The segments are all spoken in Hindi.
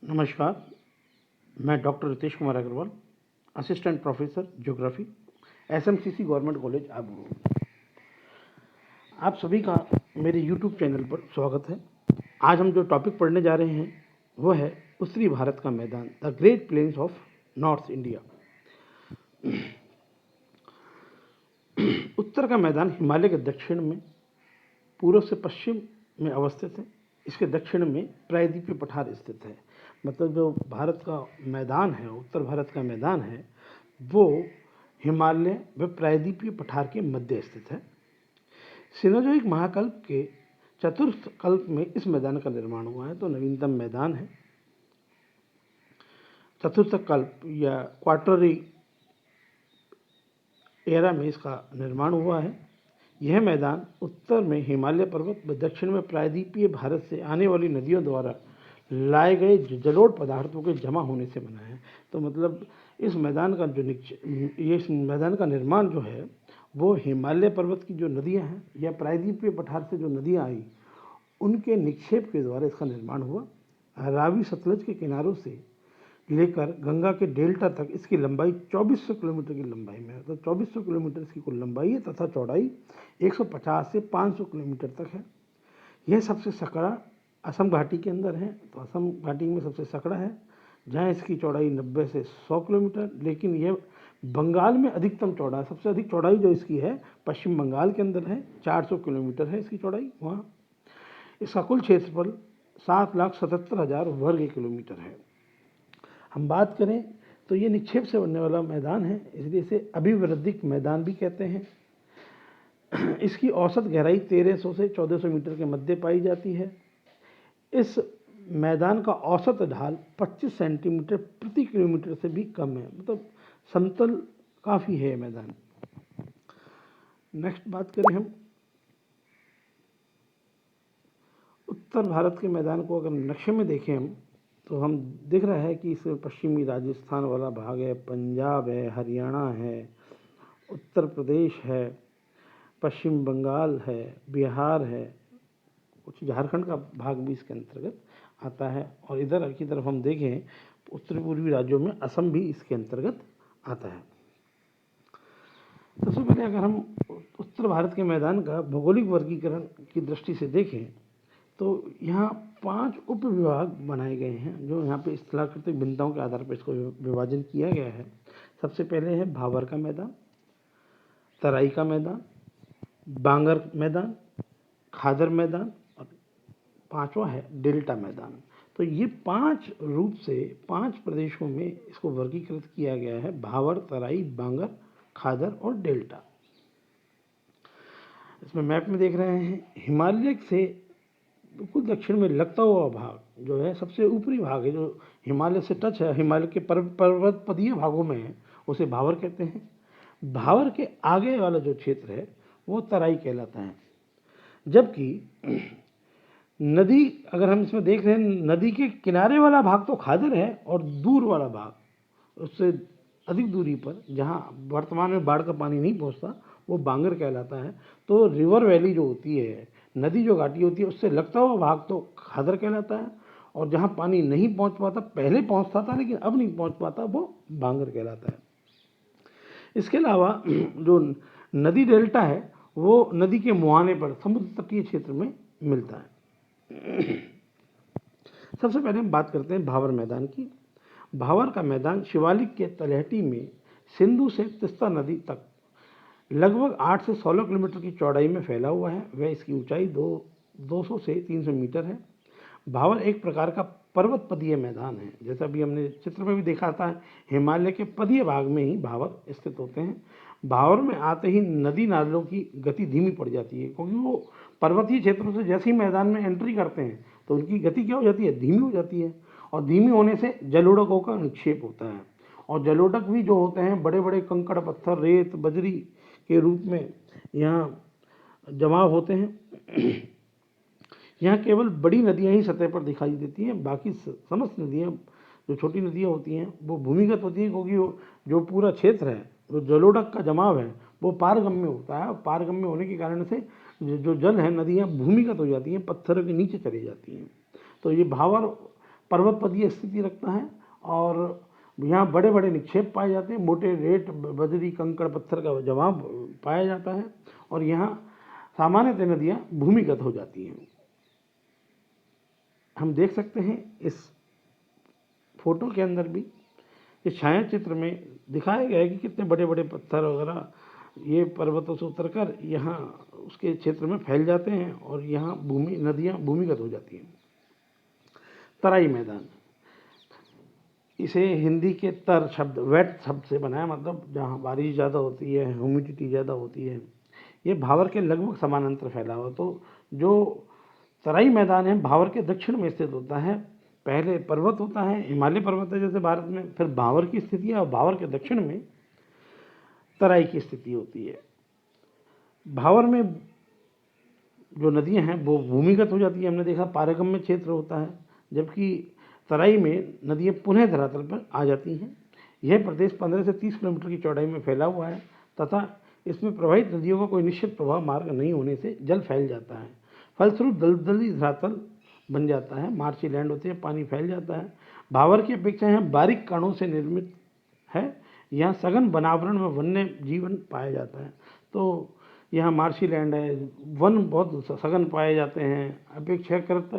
नमस्कार। मैं doctor Ritesh Kumar Agarwal, assistant professor geography, SMCC government college Abu. आप सभी का मेरे यूट्यूब चैनल पर स्वागत है। आज हम जो टॉपिक पढ़ने जा रहे हैं वो है उत्तरी भारत का मैदान, the great plains of north India. उत्तर का मैदान हिमालय के दक्षिण में पूर्व से पश्चिम में अवस्थित है। इसके दक्षिण में प्रायद्वीपीय पठार स्थित है। मतलब जो भारत का मैदान है, उत्तर भारत का मैदान है, वो हिमालय व प्रायद्वीपीय पठार के मध्य स्थित है। सिनोजोइक महाकल्प के चतुर्थ कल्प में इस मैदान का निर्माण हुआ है, तो नवीनतम मैदान है। चतुर्थ कल्प या क्वार्टरी एरा में इसका निर्माण हुआ है। यह मैदान उत्तर में हिमालय पर्वत व दक्षिण में प्रायद्वीपीय भारत से आने वाली नदियों द्वारा लाए गए जलोढ़ पदार्थों के जमा होने से बना है। तो मतलब इस मैदान का इस मैदान का निर्माण जो है वो हिमालय पर्वत की जो नदियां हैं या प्रायद्वीपीय पठार से जो नदियां आई उनके निक्षेप के द्वारा इसका निर्माण हुआ। रावी सतलज के किनारों से लेकर गंगा के डेल्टा तक इसकी लंबाई 2400 किलोमीटर की लंबाई में है। तो 2400 किलोमीटर इसकी कुल लंबाई है तथा चौड़ाई 150 से 500 किलोमीटर तक है। यह सबसे सकड़ा असम घाटी के अंदर है, तो असम घाटी में सबसे सकड़ा है जहाँ इसकी चौड़ाई 90 से 100 किलोमीटर। लेकिन यह बंगाल में अधिकतम चौड़ा है। सबसे अधिक चौड़ाई जो इसकी है पश्चिम बंगाल के अंदर है, 400 किलोमीटर है इसकी चौड़ाई वहाँ। इसका कुल क्षेत्रफल 7,77,000 वर्ग किलोमीटर है। हम बात करें तो ये निक्षेप से बनने वाला मैदान है, इसलिए इसे अभिवृद्धिक मैदान भी कहते हैं। इसकी औसत गहराई 1300 से 1400 मीटर के मध्य पाई जाती है। इस मैदान का औसत ढाल 25 सेंटीमीटर प्रति किलोमीटर से भी कम है, मतलब समतल काफ़ी है मैदान। नेक्स्ट बात करें हम उत्तर भारत के मैदान को अगर नक्शे में देखें हम तो हम दिख रहा है कि इसमें पश्चिमी राजस्थान वाला भाग है, पंजाब है, हरियाणा है, उत्तर प्रदेश है, पश्चिम बंगाल है, बिहार है, कुछ झारखंड का भाग भी इसके अंतर्गत आता है। और इधर की तरफ हम देखें उत्तर पूर्वी राज्यों में असम भी इसके अंतर्गत आता है। सबसे पहले अगर हम उत्तर भारत के मैदान का भौगोलिक वर्गीकरण की दृष्टि से देखें तो यहाँ 5 उप विभाग बनाए गए हैं, जो यहाँ पे स्थलाकृतिक भिन्नताओं के आधार पर इसको विभाजन किया गया है। सबसे पहले है भावर का मैदान, तराई का मैदान, बांगर मैदान, खादर मैदान और 5वां है डेल्टा मैदान। तो ये 5 रूप से 5 प्रदेशों में इसको वर्गीकृत किया गया है, भावर, तराई, बांगर, खादर और डेल्टा। इसमें मैप में देख रहे हैं हिमालय से बिल्कुल दक्षिण में लगता हुआ भाग जो है सबसे ऊपरी भाग है, जो हिमालय से टच है, हिमालय के पर्वतपदीय भागों में है, उसे भावर कहते हैं। भावर के आगे वाला जो क्षेत्र है वो तराई कहलाता है। जबकि नदी अगर हम इसमें देख रहे हैं, नदी के किनारे वाला भाग तो खादर है और दूर वाला भाग उससे अधिक दूरी पर जहाँ वर्तमान में बाढ़ का पानी नहीं पहुँचता वो बांगर कहलाता है। तो रिवर वैली जो होती है, नदी जो घाटी होती है, उससे लगता हुआ भाग तो खादर कहलाता है, और जहाँ पानी नहीं पहुँच पाता, पहले पहुँचता था लेकिन अब नहीं पहुँच पाता, वो बांगर कहलाता है। इसके अलावा जो नदी डेल्टा है वो नदी के मुहाने पर समुद्र तटीय क्षेत्र में मिलता है। सबसे पहले हम बात करते हैं भावर मैदान की। भावर का मैदान शिवालिक के तलहटी में सिंधु से तीस्ता नदी तक लगभग 8 से 16 किलोमीटर की चौड़ाई में फैला हुआ है। वह इसकी ऊंचाई 200 से 300 मीटर है। भावर एक प्रकार का पर्वत पदीय मैदान है, जैसा भी हमने चित्र में भी देखा था, हिमालय के पदीय भाग में ही भावर स्थित होते हैं। भावर में आते ही नदी नालों की गति धीमी पड़ जाती है, क्योंकि वो पर्वतीय क्षेत्रों से जैसे ही मैदान में एंट्री करते हैं तो उनकी गति क्या हो जाती है, धीमी हो जाती है। और धीमी होने से जलोढ़कों का निक्षेप होता है, और जलोढ़क भी जो होते हैं बड़े बड़े कंकड़, पत्थर, रेत, बजरी के रूप में यहाँ जमाव होते हैं। यहाँ केवल बड़ी नदियाँ ही सतह पर दिखाई देती हैं, बाकी समस्त नदियाँ, जो छोटी नदियाँ होती हैं, वो भूमिगत होती हैं, क्योंकि जो पूरा क्षेत्र है, जो जलोढ़क का जमाव है, वो पारगम्य होता है। पारगम्य होने के कारण से जो जल है, नदियाँ भूमिगत हो जाती हैं, पत्थरों के नीचे चली जाती हैं। तो ये भावर पर्वतपदीय स्थिति रखता है और यहाँ बड़े बड़े निक्षेप पाए जाते हैं, मोटे रेत बजरी कंकड़ पत्थर का जमाव पाया जाता है और यहाँ सामान्यतः नदियाँ भूमिगत हो जाती हैं। हम देख सकते हैं इस फोटो के अंदर भी इस छाया चित्र में दिखाया गया है कि कितने बड़े बड़े पत्थर वगैरह ये पर्वतों से उतरकर यहाँ उसके क्षेत्र में फैल जाते हैं और यहाँ नदियाँ भूमिगत हो जाती हैं। तराई मैदान, इसे हिंदी के तर शब्द वेट शब्द से बना है, मतलब जहाँ बारिश ज़्यादा होती है, ह्यूमिडिटी ज़्यादा होती है। ये भावर के लगभग समानांतर फैला हुआ। तो जो तराई मैदान है भावर के दक्षिण में स्थित होता है। पहले पर्वत होता है, हिमालय पर्वत है जैसे भारत में, फिर भावर की स्थिति है और भावर के दक्षिण में तराई की स्थिति होती है। भावर में जो नदियां हैं वो भूमिगत हो जाती है, हमने देखा पारगम्य क्षेत्र होता है, जबकि तराई में नदियां पुनः धरातल पर आ जाती हैं। यह प्रदेश 15 से 30 किलोमीटर की चौड़ाई में फैला हुआ है तथा इसमें प्रवाहित नदियों का कोई निश्चित प्रवाह मार्ग नहीं होने से जल फैल जाता है। फलस्वरूप दलदली धरातल बन जाता है, मार्शी लैंड होते हैं, पानी फैल जाता है। भावर की अपेक्षा यहाँ बारीक कणों से निर्मित है। यहाँ सघन वनावरण में वन्य जीवन पाया जाता है। तो यहाँ मार्शी लैंड है, वन बहुत सघन पाए जाते हैं। अपेक्षाकृत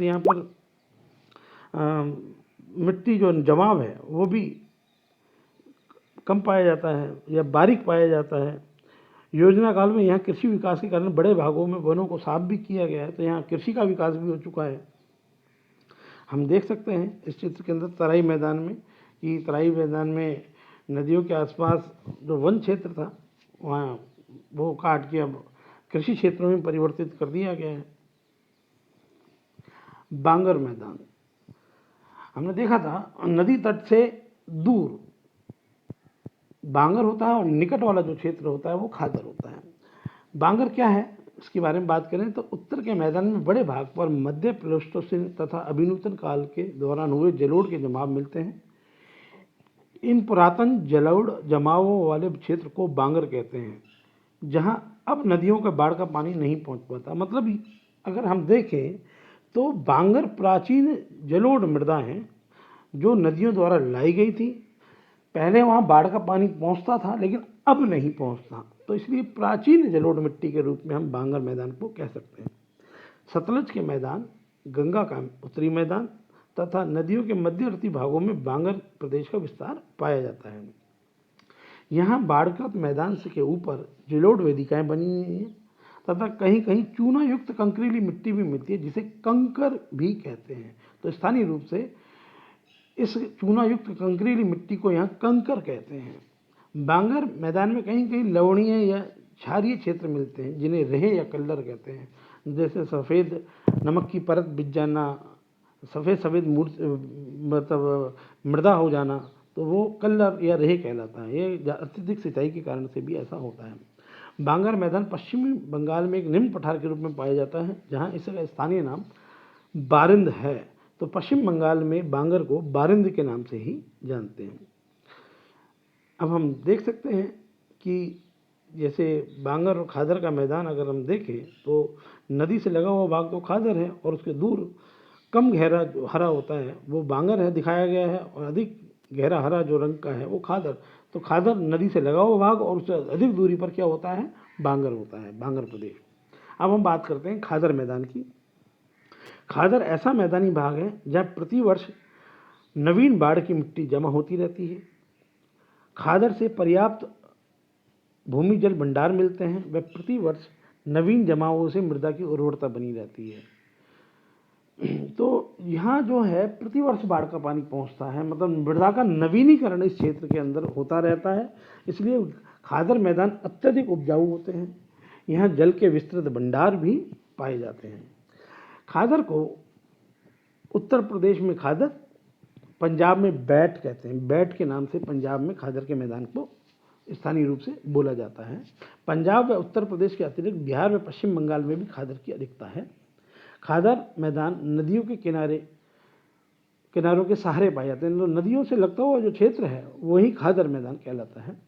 यहाँ पर मिट्टी जो जमाव है वो भी कम पाया जाता है या बारीक पाया जाता है। योजना काल में यहाँ कृषि विकास के कारण बड़े भागों में वनों को साफ भी किया गया है, तो यहाँ कृषि का विकास भी हो चुका है। हम देख सकते हैं इस चित्र के अंदर तराई मैदान में कि तराई मैदान में नदियों के आसपास जो वन क्षेत्र था वहाँ वो काट के अब कृषि क्षेत्रों में परिवर्तित कर दिया गया है। बांगर मैदान, हमने देखा था नदी तट से दूर बांगर होता है और निकट वाला जो क्षेत्र होता है वो खादर होता है। बांगर क्या है इसके बारे में बात करें तो उत्तर के मैदान में बड़े भाग पर मध्य प्लेस्टोसीन तथा अभिनूतन काल के दौरान हुए जलोढ़ के जमाव मिलते हैं। इन पुरातन जलोढ़ जमावों वाले क्षेत्र को बांगर कहते हैं, जहां अब नदियों का बाढ़ का पानी नहीं पहुंच पाता। मतलब अगर हम देखें तो बांगर प्राचीन जलोढ़ मृदा हैं जो नदियों द्वारा लाई गई थी। पहले वहाँ बाढ़ का पानी पहुँचता था लेकिन अब नहीं पहुँचता, तो इसलिए प्राचीन जलोढ़ मिट्टी के रूप में हम बांगर मैदान को कह सकते हैं। सतलज के मैदान, गंगा का उत्तरी मैदान तथा नदियों के मध्यवर्ती भागों में बांगर प्रदेश का विस्तार पाया जाता है। यहाँ बाढ़ग्रस्त मैदान के ऊपर जलोढ़ वेदिकाएं बनी हुई हैं तथा कहीं कहीं चूना युक्त कंकरीली मिट्टी भी मिलती है जिसे कंकर भी कहते हैं। तो स्थानीय रूप से इस चूना युक्त कंकरीली मिट्टी को यहाँ कंकर कहते हैं। बांगर मैदान में कहीं कहीं लवणीय या क्षारीय क्षेत्र मिलते हैं जिन्हें रेहे या कल्लर कहते हैं। जैसे सफ़ेद नमक की परत बिछ जाना, सफ़ेद मतलब मृदा हो जाना, तो वो कल्लर या रेहे कहलाता है। ये अत्यधिक सिंचाई के कारण से भी ऐसा होता है। बांगर मैदान पश्चिमी बंगाल में एक निम्न पठार के रूप में पाया जाता है जहाँ इसका स्थानीय नाम बारिंद है। तो पश्चिम बंगाल में बांगर को बारिंद के नाम से ही जानते हैं। अब हम देख सकते हैं कि जैसे बांगर और खादर का मैदान अगर हम देखें तो नदी से लगा हुआ भाग तो खादर है और उसके दूर कम गहरा जो हरा होता है वो बांगर है दिखाया गया है, और अधिक गहरा हरा जो रंग का है वो खादर। तो खादर नदी से लगा हुआ भाग और उससे अधिक दूरी पर क्या होता है, बांगर होता है, बांगर प्रदेश। अब हम बात करते हैं खादर मैदान की। खादर ऐसा मैदानी भाग है जहाँ प्रतिवर्ष नवीन बाढ़ की मिट्टी जमा होती रहती है। खादर से पर्याप्त भूमि जल भंडार मिलते हैं, वह प्रतिवर्ष नवीन जमावों से मृदा की उर्वरता बनी रहती है। तो यहाँ जो है प्रतिवर्ष बाढ़ का पानी पहुँचता है, मतलब मृदा का नवीनीकरण इस क्षेत्र के अंदर होता रहता है, इसलिए खादर मैदान अत्यधिक उपजाऊ होते हैं। यहाँ जल के विस्तृत भंडार भी पाए जाते हैं। खादर को उत्तर प्रदेश में खादर, पंजाब में बैट कहते हैं। बैट के नाम से पंजाब में खादर के मैदान को स्थानीय रूप से बोला जाता है। पंजाब व उत्तर प्रदेश के अतिरिक्त बिहार व पश्चिम बंगाल में भी खादर की अधिकता है। खादर मैदान नदियों के किनारों के सहारे पाए जाते हैं। तो नदियों से लगता हुआ जो क्षेत्र है वही खादर मैदान कहलाता है।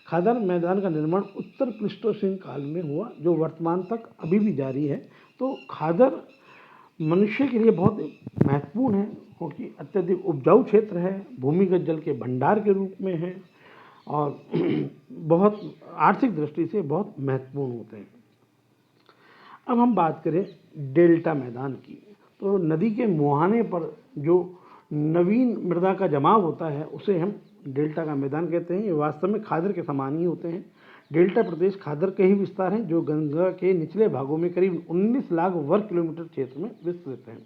खादर मैदान का निर्माण उत्तर प्लीस्टोसीन काल में हुआ जो वर्तमान तक अभी भी जारी है। तो खादर मनुष्य के लिए बहुत महत्वपूर्ण है, क्योंकि अत्यधिक उपजाऊ क्षेत्र है, भूमिगत जल के भंडार के रूप में है और बहुत आर्थिक दृष्टि से बहुत महत्वपूर्ण होते हैं। अब हम बात करें डेल्टा मैदान की, तो नदी के मुहाने पर जो नवीन मृदा का जमाव होता है उसे हम डेल्टा का मैदान कहते हैं। ये वास्तव में खादर के समान ही होते हैं। डेल्टा प्रदेश खादर के ही विस्तार हैं जो गंगा के निचले भागों में करीब 19 लाख वर्ग किलोमीटर क्षेत्र में विस्तृत हैं।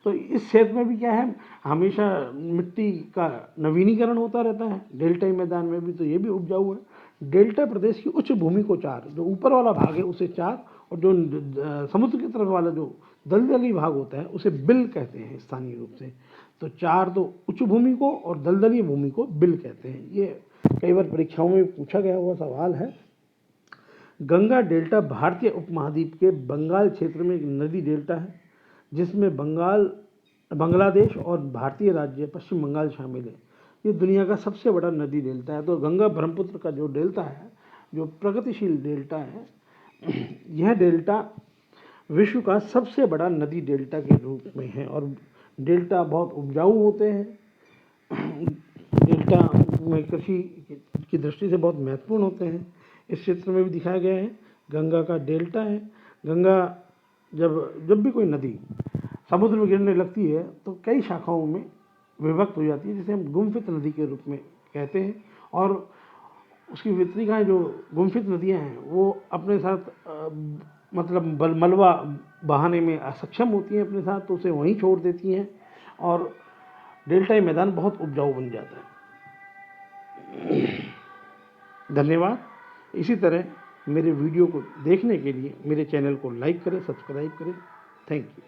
तो इस क्षेत्र में भी क्या है, हमेशा मिट्टी का नवीनीकरण होता रहता है। डेल्टाई मैदान में भी तो ये भी उपजाऊ है। डेल्टा प्रदेश की उच्च भूमि को चार, जो ऊपर वाला भाग है उसे चार, और जो समुद्र की तरफ वाला जो दलदली भाग होता है उसे बिल कहते हैं स्थानीय रूप से। तो चार तो उच्च भूमि को और दलदली भूमि को बिल कहते हैं। ये कई बार परीक्षाओं में पूछा गया हुआ सवाल है। गंगा डेल्टा भारतीय उपमहाद्वीप के बंगाल क्षेत्र में एक नदी डेल्टा है, जिसमें बांग्लादेश और भारतीय राज्य पश्चिम बंगाल शामिल है। ये दुनिया का सबसे बड़ा नदी डेल्टा है। तो गंगा ब्रह्मपुत्र का जो डेल्टा है, जो प्रगतिशील डेल्टा है, यह डेल्टा विश्व का सबसे बड़ा नदी डेल्टा के रूप में है और डेल्टा बहुत उपजाऊ होते हैं। डेल्टा में कृषि की दृष्टि से बहुत महत्वपूर्ण होते हैं। इस क्षेत्र में भी दिखाया गया है। गंगा का डेल्टा है। गंगा जब भी कोई नदी समुद्र में गिरने लगती है तो कई शाखाओं में विभक्त हो जाती है, जिसे हम गुम्फित नदी के रूप में कहते हैं। और उसकी वितरिकाएँ जो गुम्फित नदियाँ हैं वो अपने साथ मतलब मलबा बहाने में असक्षम होती हैं अपने साथ, तो उसे वहीं छोड़ देती हैं और डेल्टाई मैदान बहुत उपजाऊ बन जाता है। धन्यवाद। इसी तरह मेरे वीडियो को देखने के लिए मेरे चैनल को लाइक करें, सब्सक्राइब करें। Thank you.